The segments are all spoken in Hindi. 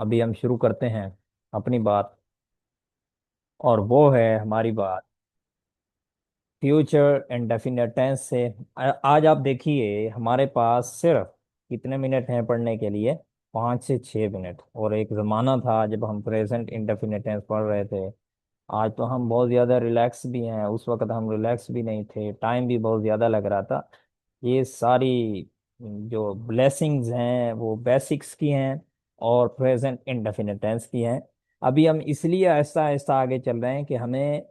अभी हम शुरू करते हैं अपनी बात, और वो है हमारी बात फ्यूचर इंडेफिनिट टेंस से। आज आप देखिए हमारे पास सिर्फ कितने मिनट हैं पढ़ने के लिए? 5 से 6 मिनट। और एक ज़माना था जब हम प्रेजेंट इंडेफिनिट टेंस पढ़ रहे थे। आज तो हम बहुत ज़्यादा रिलैक्स भी हैं, उस वक्त हम रिलैक्स भी नहीं थे, टाइम भी बहुत ज़्यादा लग रहा था। ये सारी जो ब्लेसिंग्स हैं वो बेसिक्स की हैं और प्रेजेंट इंडेफिनिट टेंस की हैं। अभी हम इसलिए ऐसा ऐसा आगे चल रहे हैं कि हमें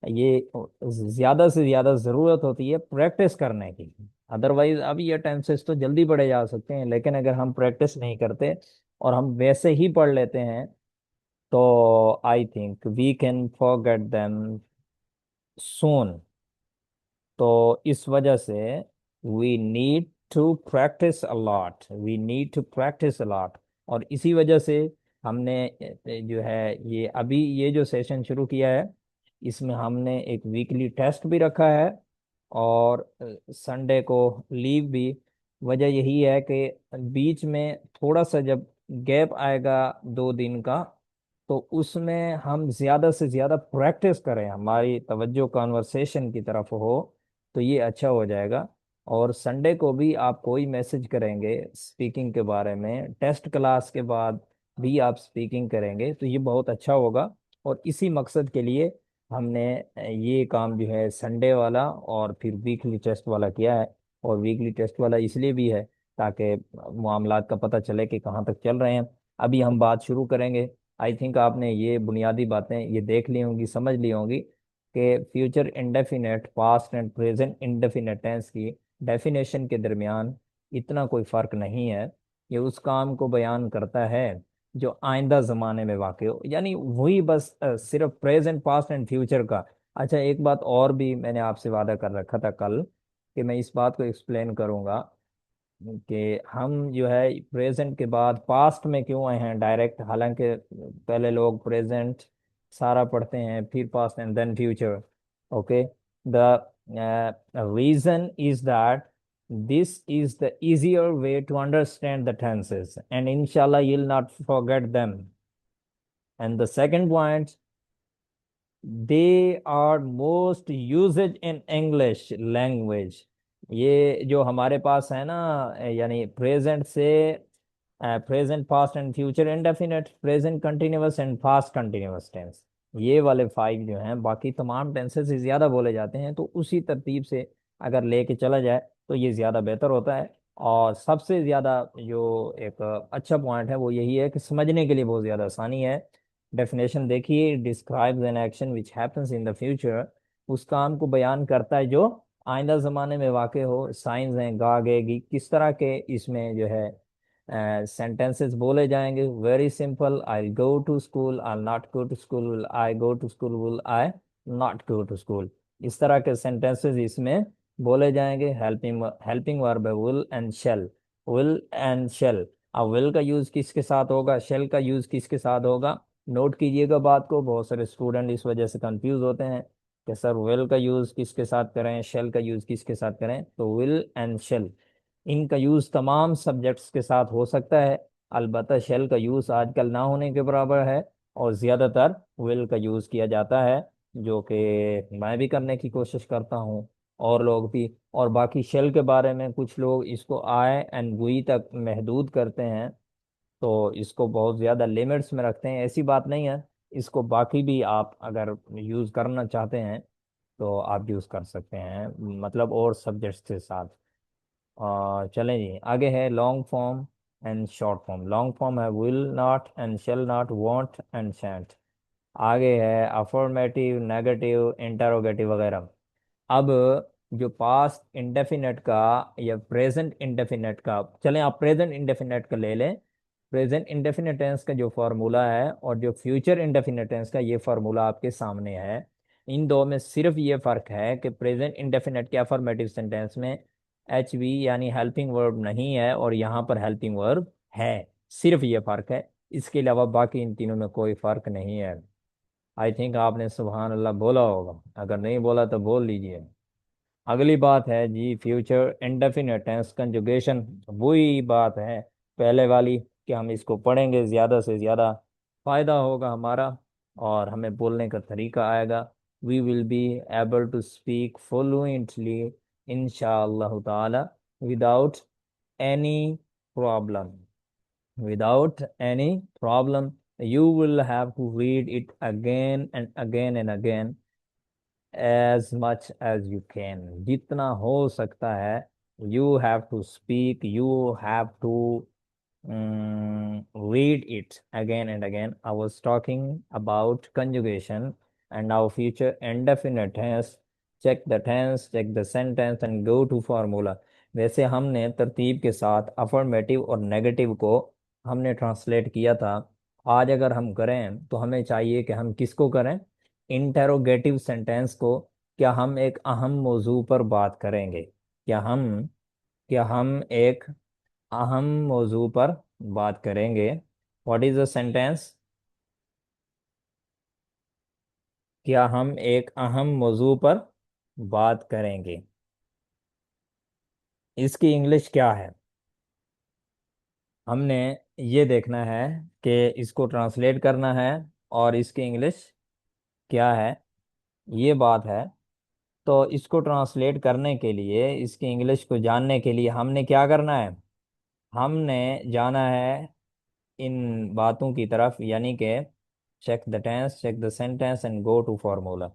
ये ज्यादा से ज्यादा जरूरत होती है प्रैक्टिस करने की। अदरवाइज अब ये टेंसेस तो जल्दी पढ़े जा सकते हैं, लेकिन अगर हम प्रैक्टिस नहीं करते और हम वैसे ही पढ़ लेते हैं तो I think we can forget them soon. तो इस वजह से we need to practice a lot, we need to practice a lot. और इसी वजह से हमने जो है ये अभी ये जो सेशन शुरू किया है, इसमें हमने एक वीकली टेस्ट भी रखा है और संडे को लीव भी। वजह यही है कि बीच में थोड़ा सा जब गैप आएगा 2 दिन का, तो उसमें हम ज्यादा से ज्यादा प्रैक्टिस करें, हमारी तवज्जो कॉन्वर्सेशन की तरफ हो, तो ये अच्छा हो जाएगा। और संडे को भी आप कोई मैसेज करेंगे स्पीकिंग के बारे में, टेस्ट क्लास के बाद भी आप स्पीकिंग करेंगे, तो ये बहुत अच्छा होगा। और इसी मकसद के लिए हमने ये काम जो है संडे वाला और फिर वीकली टेस्ट वाला किया है। और वीकली टेस्ट वाला इसलिए भी है ताकि मामलात का पता चले कि कहाँ तक चल रहे हैं। अभी हम बात शुरू करेंगे। आई थिंक आपने ये बुनियादी बातें ये देख ली होंगी, समझ ली होंगी कि future indefinite, past and present indefinite tense की डेफिनेशन के दरमियान इतना कोई फर्क नहीं है। ये उस काम को बयान करता है जो आइंदा जमाने में वाक़ हो, यानी वही बस सिर्फ प्रेजेंट, पास्ट एंड फ्यूचर का। अच्छा, एक बात और भी मैंने आपसे वादा कर रखा था कल कि मैं इस बात को एक्सप्लेन करूंगा कि हम जो है प्रेजेंट के बाद पास्ट में क्यों आए हैं डायरेक्ट। हालांकि पहले लोग प्रेजेंट सारा पढ़ते हैं, फिर past and then future. Okay, the reason is that this is the easier way to understand the tenses, and inshallah you'll not forget them. And the second point, they are most used in English language। ये जो हमारे पास है ना, यानी प्रेजेंट से present, past and future indefinite, present continuous and past continuous tense, ये वाले 5 जो हैं, बाकी तमाम टेंसेस से ज़्यादा बोले जाते हैं। तो उसी तरतीब से अगर लेके चला जाए तो ये ज़्यादा बेहतर होता है। और सबसे ज़्यादा जो एक अच्छा पॉइंट है वो यही है कि समझने के लिए बहुत ज़्यादा आसानी है। डेफिनेशन देखिए, describes an action which happens in the future. उस काम को बयान करता है जो आइंदा ज़माने में वाक़ हो। साइंस हैं, गा गेगी, किस तरह के इसमें जो है सेंटेंसेस बोले जाएंगे। Very simple, I go to school, I not go to school, I go to school, will I not go to school. इस तरह के सेंटेंसेस इसमें बोले जाएंगे। हेल्पिंग हेल्पिंग वर्ब है will and shall, will and shall. अब विल का यूज किसके साथ होगा, शेल का यूज किसके साथ होगा? नोट कीजिएगा बात को, बहुत सारे स्टूडेंट इस वजह से कंफ्यूज होते हैं कि सर विल का यूज किसके साथ करें, शेल का यूज किसके साथ करें। तो विल एंड शेल, इनका यूज तमाम सब्जेक्ट्स के साथ हो सकता है। अलबत्ता शेल का यूज आजकल ना होने के बराबर है और ज्यादातर विल का यूज किया जाता है, जो कि मैं भी करने की कोशिश करता हूँ और लोग भी। और बाकी शेल के बारे में कुछ लोग इसको आई एंड वी तक महदूद करते हैं, तो इसको बहुत ज़्यादा लिमिट्स में रखते हैं। ऐसी बात नहीं है, इसको बाकी भी आप अगर यूज़ करना चाहते हैं तो आप यूज़ कर सकते हैं, मतलब और सब्जेक्ट्स के साथ। चलें जी, आगे है long form and short form. Long form है will not and shall not, won't and shan't. आगे है अफर्मेटिव, नेगेटिव, इंटरोगेटिव वगैरह। अब जो पास्ट इंडेफिनेट का या प्रेजेंट इंडेफिनेट का, चलें आप प्रेजेंट इंडेफिनेट का ले लें। प्रेजेंट इंडेफिनेट टेंस का जो फार्मूला है और जो फ्यूचर इंडेफिनेट टेंस का ये फार्मूला आपके सामने है। इन दो में सिर्फ ये फर्क है कि प्रेजेंट इंडेफिनेट के अफर्मेटिव सेंटेंस में एच वी यानी हेल्पिंग वर्ब नहीं है और यहाँ पर हेल्पिंग वर्ब है। सिर्फ ये फर्क है, इसके अलावा बाकी इन तीनों में कोई फर्क नहीं है। आई थिंक आपने सुबहान अल्लाह बोला होगा, अगर नहीं बोला तो बोल लीजिए। अगली बात है जी फ्यूचर इंडेफिनिट टेंस कंजुगेशन। वही बात है पहले वाली, कि हम इसको पढ़ेंगे ज़्यादा से ज़्यादा फायदा होगा हमारा, और हमें बोलने का तरीका आएगा। We will be able to speak fluently इंशाअल्लाह ताला, without any problem, without any problem. You will have to read it again and again and again, as much as you can, जितना हो सकता है। You have to speak, you have to read it again and again. I was talking about conjugation and our future indefinite tense. Check the tense, check the sentence and go to formula. वैसे हमने तरतीब के साथ अफर्मेटिव और नेगेटिव को हमने ट्रांसलेट किया था। आज अगर हम करें तो हमें चाहिए कि हम किसको करें, इंटेरोगेटिव सेंटेंस को। क्या हम एक अहम मौजू पर बात करेंगे, क्या हम एक अहम मौजू पर बात करेंगे। व्हाट इज द सेंटेंस, क्या हम एक अहम मौजू पर बात करेंगे, इसकी इंग्लिश क्या है। हमने ये देखना है कि इसको ट्रांसलेट करना है और इसकी इंग्लिश क्या है, ये बात है। तो इसको ट्रांसलेट करने के लिए, इसकी इंग्लिश को जानने के लिए हमने क्या करना है, हमने जाना है इन बातों की तरफ, यानी कि check the tense, check the sentence and go to formula.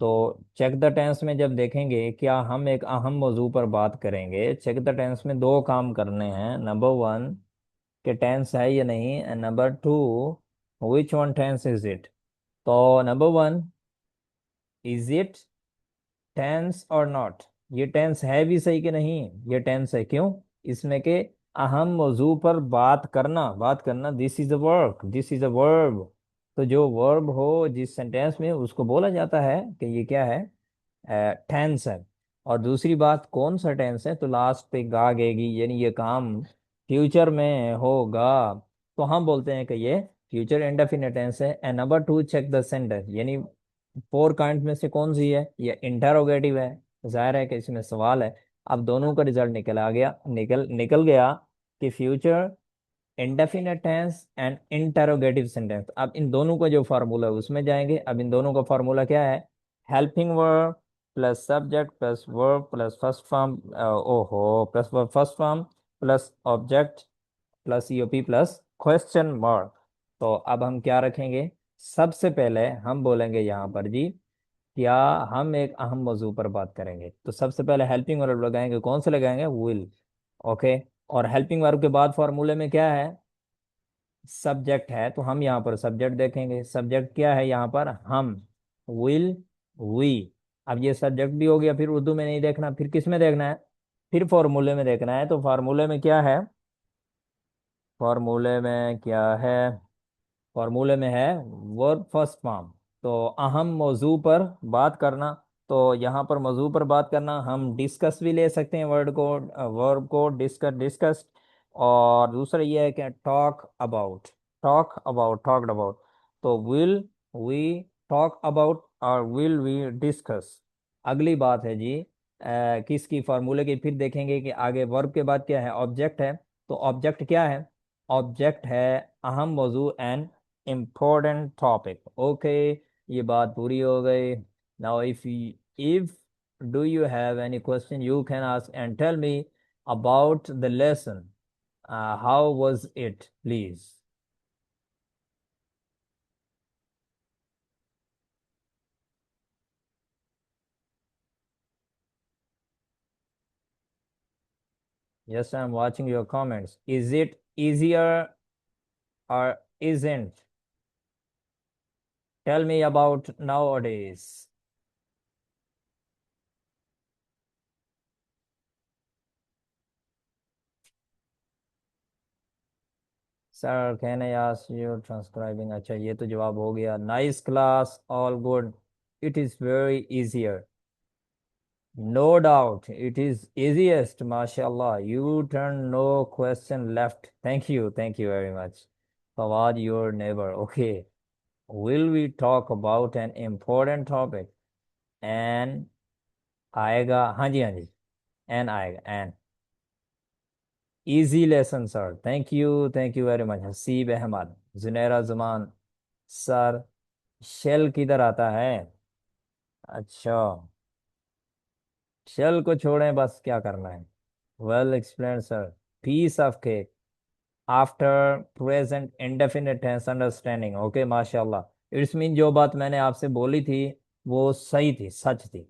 तो चेक द टेंस में जब देखेंगे क्या हम एक अहम मौजू पर बात करेंगे, चेक द टेंस में दो काम करने हैं। नंबर वन, कि टेंस है या नहीं, and number two, which one tense is it. तो number one, is it tense और नॉट, ये टेंस है भी सही कि नहीं, ये टेंस है। क्यों, इसमें के अहम मौजू पर बात करना, this is a work, this is a verb. तो जो वर्ब हो जिस सेंटेंस में, उसको बोला जाता है कि ये क्या है, टेंस है। और दूसरी बात, कौन सा टेंस है, तो लास्ट पे गा गेगी, यानी ये काम फ्यूचर में होगा, तो हम बोलते हैं कि ये फ्यूचर इंडेफिनिट टेंस है। And number two, check the sentence, यानी फोर काइंड में से कौन सी है, ये इंटरोगेटिव है, जाहिर है कि इसमें सवाल है। अब दोनों का रिजल्ट निकल आ गया, निकल निकल गया कि future indefinite tense and interrogative sentence. अब इन दोनों का जो फार्मूला है उसमें जाएंगे। अब इन दोनों का फार्मूला क्या है, helping verb plus subject plus verb plus first form, ओहो, plus verb first form plus object plus EOP plus question mark. तो अब हम क्या रखेंगे, सबसे पहले हम बोलेंगे यहाँ पर जी, क्या हम एक अहम मौजू पर बात करेंगे, तो सबसे पहले हेल्पिंग वर्ब लगाएंगे, कौन से लगाएंगे, विल। ओके। और हेल्पिंग वर्ब के बाद फॉर्मूले में क्या है, सब्जेक्ट है, तो हम यहाँ पर सब्जेक्ट देखेंगे। सब्जेक्ट क्या है यहाँ पर, हम, विल, वी। अब ये सब्जेक्ट भी हो गया, फिर उर्दू में नहीं देखना, फिर किस में देखना है, फिर फॉर्मूले में देखना है। तो फार्मूले में क्या है, फॉर्मूले में क्या है, फॉर्मूले में है वर्ब फर्स्ट फॉर्म। तो अहम मौजू पर बात करना, तो यहाँ पर मौजू पर बात करना, हम डिस्कस भी ले सकते हैं वर्ड को, वर्ब को डिस्कस, डिस्कस। और दूसरा ये है कि टॉक्ड अबाउट। तो विल वी टॉक अबाउट और विल वी डिस्कस। अगली बात है जी, किसकी, फार्मूले की। फिर देखेंगे कि आगे वर्ब के बाद क्या है, ऑब्जेक्ट है। तो ऑब्जेक्ट क्या है, ऑब्जेक्ट है अहम मौजू एंड important topic. Okay, ये बात पूरी हो गई। Now if do you have any question, you can ask and tell me about the lesson. How was it, please? Yes, I'm watching your comments. Is it easier or isn't? Tell me about nowadays. Sir, can I ask you transcribing? अच्छा, ये तो जवाब हो गया। Nice class, all good. It is very easier. No doubt, it is easiest, mashallah. You turn no question left. Thank you very much. Fawad, your neighbor. Okay. Will we talk about an important topic? And आएगा, हाँ जी हाँ जी, and आएगा and easy lesson sir, thank you very much. Haseeb Ahmed, Junaira Zuman. Sir, shall किधर आता है? अच्छा, शेल को छोड़ें, बस क्या करना है। Well explain sir. Piece of cake after present indefinite tense understanding. Okay, माशाल्लाह। इट्स मीन जो बात मैंने आपसे बोली थी वो सही थी, सच थी।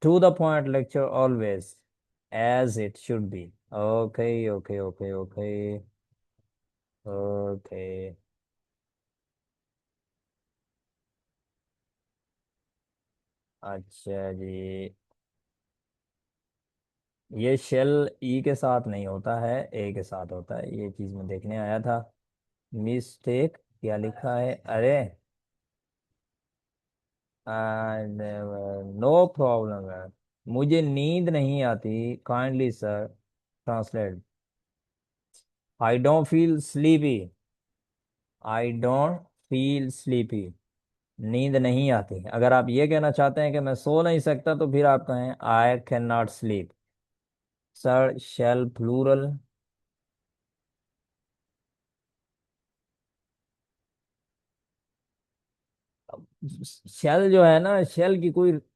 To the point lecture always as it should be. Okay okay okay okay okay. अच्छा जी। ये शेल ई के साथ नहीं होता है, ए के साथ होता है, ये चीज मैं देखने आया था। मिस्टेक क्या लिखा है? अरे, नो प्रॉब्लम है। मुझे नींद नहीं आती, kindly sir translate. I don't feel sleepy. I don't feel sleepy. नींद नहीं आती। अगर आप ये कहना चाहते हैं कि मैं सो नहीं सकता, तो फिर आप कहें I can not sleep. Sir, shall plural. Shall जो है ना, शेल की कोई